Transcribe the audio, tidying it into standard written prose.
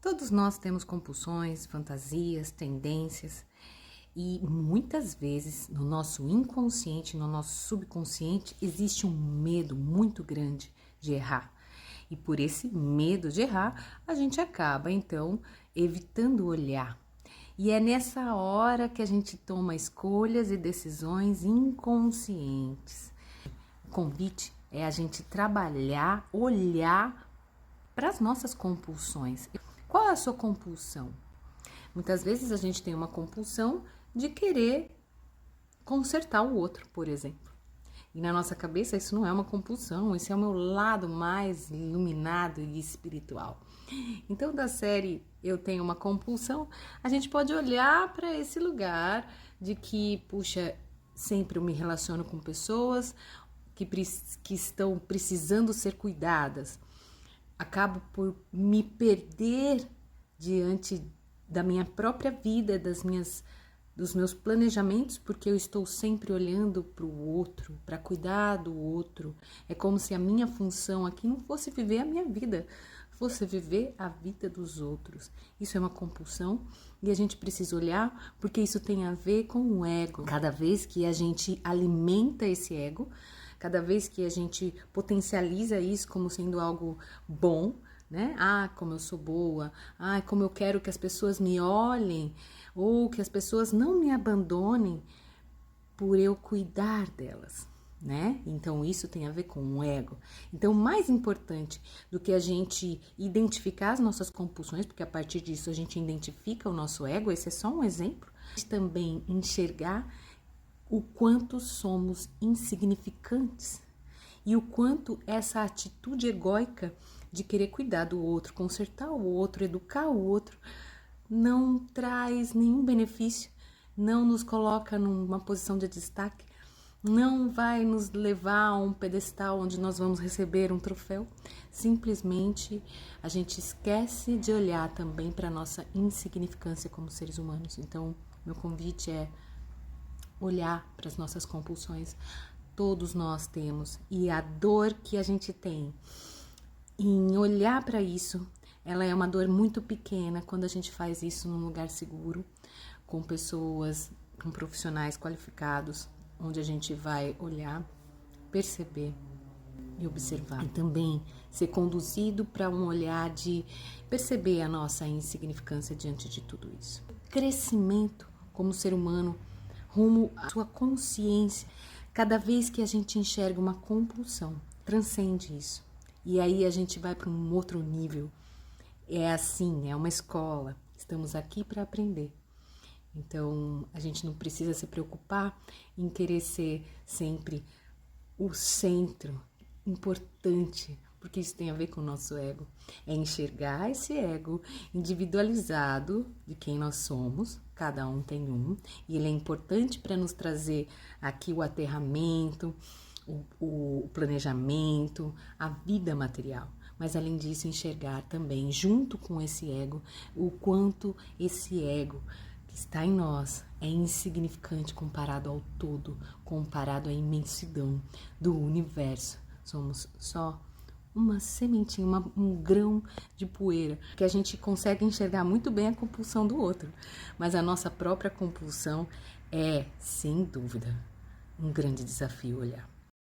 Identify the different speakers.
Speaker 1: Todos nós temos compulsões, fantasias, tendências e muitas vezes no nosso inconsciente, no nosso subconsciente, existe um medo muito grande de errar. E por esse medo de errar, a gente acaba então evitando olhar. E é nessa hora que a gente toma escolhas e decisões inconscientes. O convite é a gente trabalhar, olhar para as nossas compulsões. Qual é a sua compulsão? Muitas vezes a gente tem uma compulsão de querer consertar o outro, por exemplo. E na nossa cabeça isso não é uma compulsão, esse é o meu lado mais iluminado e espiritual. Então, da série Eu Tenho uma Compulsão, a gente pode olhar para esse lugar de que, puxa, sempre eu me relaciono com pessoas que estão precisando ser cuidadas. Acabo por me perder diante da minha própria vida, dos meus planejamentos, porque eu estou sempre olhando para o outro, para cuidar do outro. É como se a minha função aqui não fosse viver a minha vida, fosse viver a vida dos outros. Isso é uma compulsão e a gente precisa olhar porque isso tem a ver com o ego. Cada vez que a gente alimenta esse ego, cada vez que a gente potencializa isso como sendo algo bom, né? Ah, como eu sou boa, ah, como eu quero que as pessoas me olhem, ou que as pessoas não me abandonem por eu cuidar delas, né? Então isso tem a ver com o ego. Então, mais importante do que a gente identificar as nossas compulsões, porque a partir disso a gente identifica o nosso ego, esse é só um exemplo, também enxergar o quanto somos insignificantes e o quanto essa atitude egóica de querer cuidar do outro, consertar o outro, educar o outro, não traz nenhum benefício, não nos coloca numa posição de destaque, não vai nos levar a um pedestal onde nós vamos receber um troféu. Simplesmente a gente esquece de olhar também para a nossa insignificância como seres humanos. Então, meu convite é olhar para as nossas compulsões. Todos nós temos, e a dor que a gente tem em olhar para isso, ela é uma dor muito pequena quando a gente faz isso num lugar seguro, com pessoas, com profissionais qualificados, onde a gente vai olhar, perceber e observar. E também ser conduzido para um olhar de perceber a nossa insignificância diante de tudo isso. Crescimento como ser humano, rumo à sua consciência. Cada vez que a gente enxerga uma compulsão, transcende isso. E aí a gente vai para um outro nível. É assim, é uma escola. Estamos aqui para aprender. Então, a gente não precisa se preocupar em querer ser sempre o centro importante, porque isso tem a ver com o nosso ego. É enxergar esse ego individualizado de quem nós somos, cada um tem um, e ele é importante para nos trazer aqui o aterramento, o planejamento, a vida material. Mas além disso, enxergar também, junto com esse ego, o quanto esse ego que está em nós é insignificante comparado ao todo, comparado à imensidão do universo. Somos só uma sementinha, um grão de poeira, que a gente consegue enxergar muito bem a compulsão do outro. Mas a nossa própria compulsão é, sem dúvida, um grande desafio olhar.